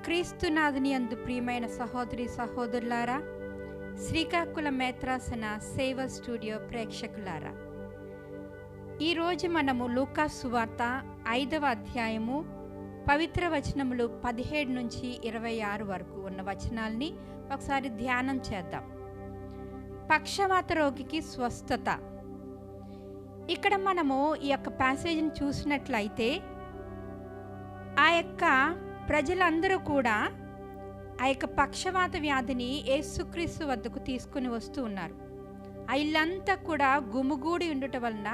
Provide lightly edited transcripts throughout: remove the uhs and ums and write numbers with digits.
క్రీస్తునాథుని యందు ప్రియమైన సహోదరి సహోదరులారా, శ్రీకాకుళం మేత్రాసన సేవ స్టూడియో ప్రేక్షకులారా, ఈరోజు మనము లూకాసు సువార్త 5వ అధ్యాయము పవిత్ర వచనములు 17 నుంచి 26 వరకు ఉన్న వచనాల్ని ఒకసారి ధ్యానం చేద్దాం. పక్షవాత రోగికి స్వస్థత. ఇక్కడ మనము ఈ యొక్క ప్యాసేజ్ని చూసినట్లయితే ఆ యొక్క ప్రజలందరూ కూడా ఆ యొక్క పక్షవాత వ్యాధిని యేసుక్రీస్తు వద్దకు తీసుకుని వస్తూ ఉన్నారు. ఆ ఇల్లంతా కూడా గుమిగూడి ఉండటం వలన,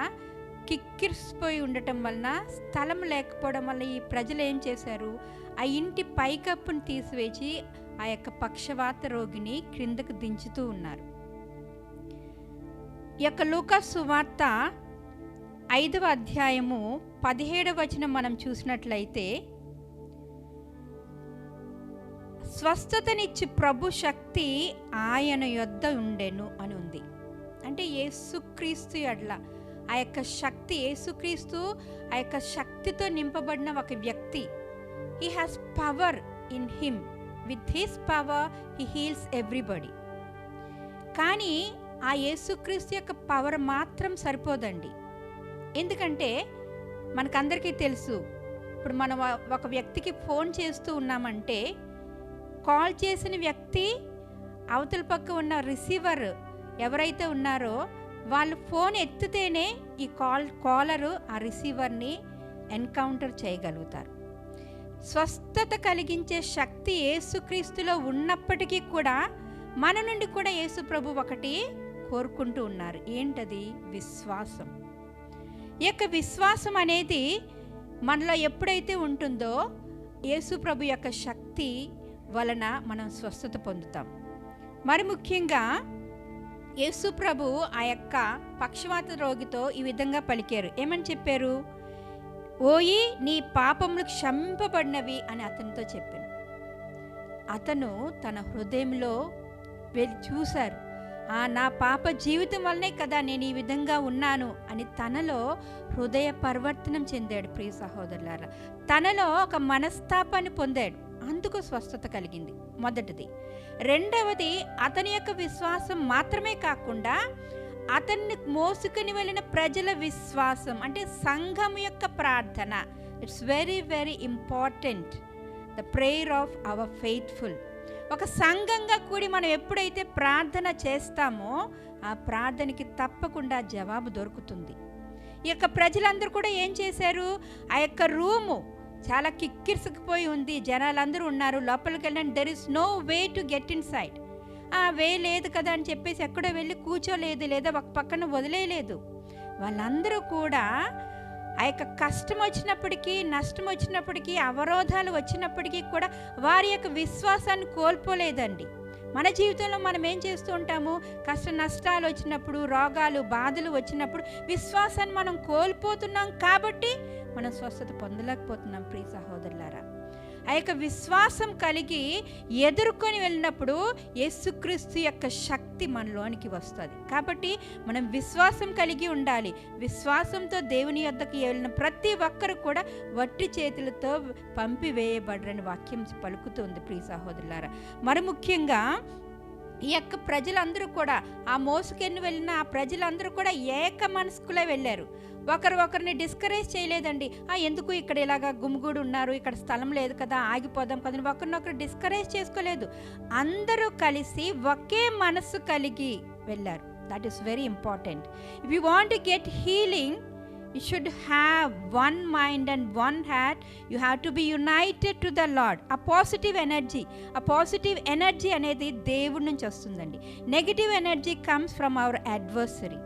కిక్కిరిసిపోయి ఉండటం వలన, స్థలం లేకపోవడం వల్ల ఈ ప్రజలు ఏం చేశారు, ఆ ఇంటి పైకప్పును తీసివేసి ఆ యొక్క పక్షవాత రోగిని క్రిందకు దించుతూ ఉన్నారు. ఈ యొక్క లూకాసు సువార్త 5వ అధ్యాయము 17వ వచనం మనం చూసినట్లయితే, స్వస్థతనిచ్చి ప్రభు శక్తి ఆయన యొద్ద ఉండెను అని ఉంది. అంటే యేసుక్రీస్తు ఎడల ఆ యొక్క శక్తి, యేసుక్రీస్తు ఆ యొక్క శక్తితో నింపబడిన ఒక వ్యక్తి. He has power in him. With his power he heels everybody. కానీ ఆ యేసుక్రీస్తు యొక్క పవర్ మాత్రం సరిపోదండి. ఎందుకంటే మనకందరికీ తెలుసు, ఇప్పుడు మనం ఒక వ్యక్తికి ఫోన్ చేస్తూ ఉన్నామంటే కాల్ చేసిన వ్యక్తి అవతల పక్క ఉన్న రిసీవర్ ఎవరైతే ఉన్నారో వాళ్ళు ఫోన్ ఎత్తితేనే ఈ కాలరు ఆ రిసీవర్ని ఎన్కౌంటర్ చేయగలుగుతారు. స్వస్థత కలిగించే శక్తి యేసుక్రీస్తులో ఉన్నప్పటికీ కూడా మన నుండి కూడా యేసు ప్రభు ఒకటి కోరుకుంటూ ఉన్నారు. ఏంటది? విశ్వాసం. ఈ యొక్క విశ్వాసం అనేది మనలో ఎప్పుడైతే ఉంటుందో యేసు ప్రభు యొక్క శక్తి వలన మనం స్వస్థత పొందుతాం. మరి ముఖ్యంగా యేసు ప్రభు ఆ యొక్క పక్షవాత రోగితో ఈ విధంగా పలికారు. ఏమని చెప్పారు? ఓయి, నీ పాపములు క్షమింపబడినవి అని అతనితో చెప్పాను. అతను తన హృదయంలో వెళ్ళి చూశారు. నా పాప జీవితం వల్లనే కదా నేను ఈ విధంగా ఉన్నాను అని తనలో హృదయ పరివర్తనం చెందాడు. ప్రియ సహోదరులారా, తనలో ఒక మనస్తాపాన్ని పొందాడు. అందుకు స్వస్థత కలిగింది. మొదటిది. రెండవది, అతని యొక్క విశ్వాసం మాత్రమే కాకుండా అతన్ని మోసుకుని వెళ్ళిన ప్రజల విశ్వాసం, అంటే సంఘం యొక్క ప్రార్థన. It's very very important, the prayer of our faithful. ఒక సంఘంగా కూడి మనం ఎప్పుడైతే ప్రార్థన చేస్తామో ఆ ప్రార్థనకి తప్పకుండా జవాబు దొరుకుతుంది. ఈ యొక్క ప్రజలందరూ కూడా ఏం చేశారు, ఆ యొక్క రూము చాలా కిక్కిరిసిపోయి ఉంది, జనాలందరూ ఉన్నారు, లోపలికి వెళ్ళండి, there is no way to get inside. Way లేదు కదా అని చెప్పేసి ఎక్కడో వెళ్ళి కూర్చోలేదు, లేదా ఒక పక్కన వదిలేయలేదు. వాళ్ళందరూ కూడా ఆ యొక్క కష్టం వచ్చినప్పటికీ, నష్టం వచ్చినప్పటికీ, అవరోధాలు వచ్చినప్పటికీ కూడా వారి యొక్క విశ్వాసాన్ని కోల్పోలేదండి. మన జీవితంలో మనం ఏం చేస్తూ ఉంటాము, కష్ట నష్టాలు వచ్చినప్పుడు, రోగాలు బాధలు వచ్చినప్పుడు విశ్వాసాన్ని మనం కోల్పోతున్నాం కాబట్టి మనం స్వస్థత పొందలేకపోతున్నాం. ప్రియ సహోదరులారా, ఆ యొక్క విశ్వాసం కలిగి ఎదుర్కొని వెళ్ళినప్పుడు యేసుక్రీస్తు యొక్క శక్తి మనలోనికి వస్తుంది. కాబట్టి మనం విశ్వాసం కలిగి ఉండాలి. విశ్వాసంతో దేవుని యొద్దకు వెళ్ళిన ప్రతి ఒక్కరు కూడా వట్టి చేతులతో పంపివేయబడరని వాక్యం పలుకుతుంది. ప్రియ సహోదరులారా, మరి ముఖ్యంగా ఈ యొక్క ప్రజలందరూ కూడా, ఆ మోసుకెన్ని వెళ్ళిన ఆ ప్రజలందరూ కూడా ఏక మనస్కులే వెళ్ళారు. ఒకరిని డిస్కరేజ్ చేయలేదండి. ఎందుకు ఇక్కడ ఇలాగా గుమిగూడు ఉన్నారు, ఇక్కడ స్థలం లేదు కదా, ఆగిపోదాం కదా, ఒకరినొకరు డిస్కరేజ్ చేసుకోలేదు. అందరూ కలిసి ఒకే మనస్సు కలిగి వెళ్ళారు. That is very important. If you want to get healing, you should have one mind and one heart. You have to be united to the Lord. A positive energy అనేది దేవుడి నుంచి వస్తుందండి. Negative energy comes from our adversary.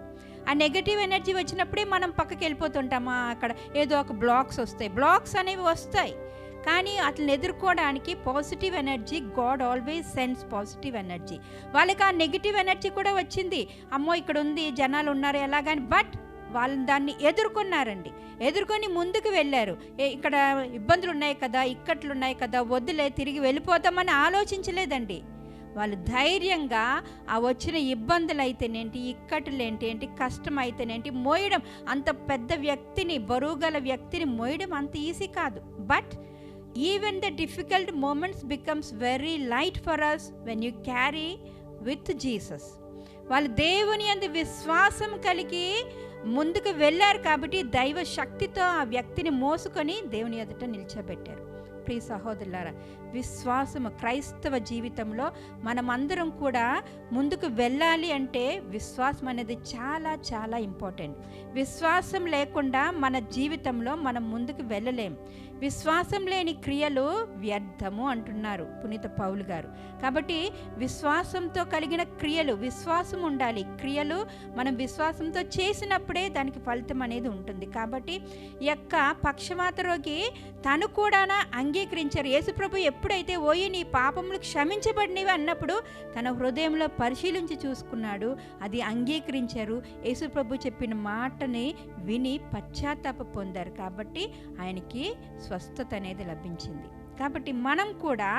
ఆ negative energy వచ్చినప్పుడే మనం పక్కకి వెళ్ళిపోతుంటామా, అక్కడ ఏదో ఒక బ్లాక్స్ అనేవి వస్తాయి. కానీ అట్లని ఎదుర్కోవడానికి positive energy, God always sends positive energy. వాళ్ళకి ఆ నెగిటివ్ ఎనర్జీ కూడా వచ్చింది. అమ్మో ఇక్కడ ఉంది, జనాలు ఉన్నారు ఎలాగని, బట్ వాళ్ళు దాన్ని ఎదుర్కొన్నారండి. ఎదుర్కొని ముందుకు వెళ్ళారు. ఇక్కడ ఇబ్బందులు ఉన్నాయి కదా, ఇక్కట్లు ఉన్నాయి కదా, వద్దులే తిరిగి వెళ్ళిపోతామని ఆలోచించలేదండి. వాళ్ళు ధైర్యంగా ఆ వచ్చిన ఇబ్బందులు అయితేనేంటి, ఇక్కట్లు ఏంటి, కష్టం అయితేనేంటి, మోయడం, అంత పెద్ద వ్యక్తిని, బరువు గల వ్యక్తిని మోయడం అంత ఈజీ కాదు. But even the difficult moments becomes very light for us when you carry with Jesus. వాళ్ళు దేవుని యందు విశ్వాసం కలిగి ముందుకు వెళ్ళారు కాబట్టి దైవ శక్తితో ఆ వ్యక్తిని మోసుకొని దేవుని ఎదుట నిల్చోబెట్టారు. ప్రియ సహోదరులారా, విశ్వాసము క్రైస్తవ జీవితంలో మనమందరం కూడా ముందుకు వెళ్ళాలి అంటే విశ్వాసం అనేది చాలా చాలా ఇంపార్టెంట్. విశ్వాసం లేకుండా మన జీవితంలో మనం ముందుకు వెళ్ళలేం. విశ్వాసం లేని క్రియలు వ్యర్థము అంటున్నారు పునీత పౌలు గారు. కాబట్టి విశ్వాసంతో కలిగిన క్రియలు, విశ్వాసం ఉండాలి. క్రియలు మనం విశ్వాసంతో చేసినప్పుడే దానికి ఫలితం అనేది ఉంటుంది. కాబట్టి ఈ యొక్క పక్షవాత రోగి తను కూడా అంగీకరించారు. యేసుప్రభు ఎప్పుడైతే ఓయి నీ పాపములు క్షమించబడినవి అన్నప్పుడు తన హృదయంలో పరిశీలించి చూసుకున్నాడు, అది అంగీకరించారు. యేసుప్రభు చెప్పిన మాటని విని పశ్చాత్తాప పొందారు. కాబట్టి ఆయనకి స్వస్థత అనేది లభించింది. కాబట్టి మనం కూడా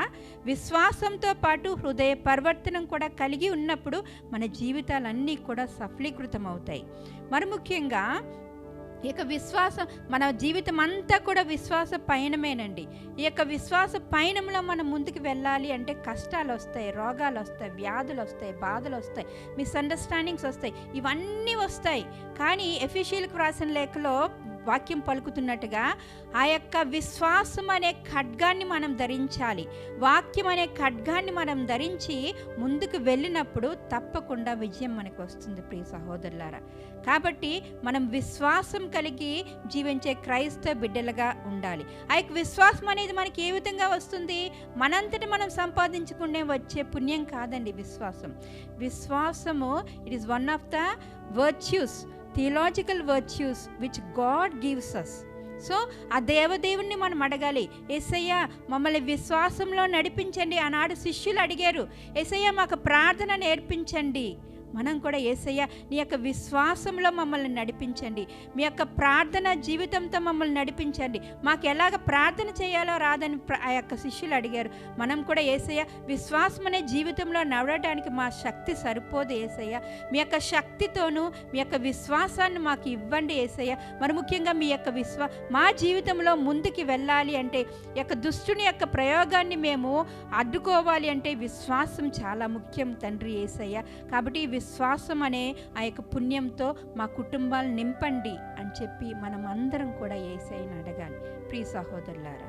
విశ్వాసంతో పాటు హృదయ పరివర్తనం కూడా కలిగి ఉన్నప్పుడు మన జీవితాలన్నీ కూడా సఫలీకృతం అవుతాయి. మరి ముఖ్యంగా ఈ యొక్క విశ్వాసం, మన జీవితం అంతా కూడా విశ్వాస పయనమేనండి. ఈ యొక్క విశ్వాస పయనంలో మనం ముందుకు వెళ్ళాలి అంటే కష్టాలు వస్తాయి, రోగాలు వస్తాయి, వ్యాధులు వస్తాయి, బాధలు వస్తాయి, మిస్అండర్స్టాండింగ్స్ వస్తాయి, ఇవన్నీ వస్తాయి. కానీ ఎఫెసీయులకు రాసిన లేఖలో వాక్యం పలుకుతున్నట్టుగా ఆ యొక్క విశ్వాసం అనే ఖడ్గాన్ని మనం ధరించాలి. వాక్యం అనే ఖడ్గాన్ని మనం ధరించి ముందుకు వెళ్ళినప్పుడు తప్పకుండా విజయం మనకు వస్తుంది ప్రియ సహోదరులారా. కాబట్టి మనం విశ్వాసం కలిగి జీవించే క్రైస్తవ బిడ్డలుగా ఉండాలి. ఆ యొక్క విశ్వాసం అనేది మనకి ఏ విధంగా వస్తుంది? మనంతటి మనం సంపాదించుకునే వచ్చే పుణ్యం కాదండి విశ్వాసం. విశ్వాసము it is one of the virtues, theological virtues which God gives us. So ఆ దేవదేవుణ్ణి మనం అడగాలి, యేసయ్య మమ్మల్ని విశ్వాసంలో నడిపించండి. ఆనాడు శిష్యులు అడిగారు, యేసయ్య మాకు ప్రార్థన నేర్పించండి. మనం కూడా యేసయ్య నీ యొక్క విశ్వాసంలో మమ్మల్ని నడిపించండి, మీ యొక్క ప్రార్థన జీవితంతో మమ్మల్ని నడిపించండి. మాకు ఎలాగ ప్రార్థన చేయాలో రాదని ఆ యొక్క శిష్యులు అడిగారు. మనం కూడా యేసయ్య విశ్వాసం అనే జీవితంలో నడవడానికి మా శక్తి సరిపోదు యేసయ్య, మీ యొక్క శక్తితోనూ మీ యొక్క విశ్వాసాన్ని మాకు ఇవ్వండి యేసయ్య. మరి ముఖ్యంగా మీ యొక్క మా జీవితంలో ముందుకు వెళ్ళాలి అంటే ఈ యొక్క దుష్టుని యొక్క ప్రయోగాన్ని మేము అడ్డుకోవాలి అంటే విశ్వాసం చాలా ముఖ్యం తండ్రి యేసయ్య. కాబట్టి విశ్వాసం అనే ఆ యొక్క పుణ్యంతో మా కుటుంబాలు నింపండి అని చెప్పి మనం అందరం కూడా యేసయ్యని అడగాలి ప్రియ సహోదరులారా.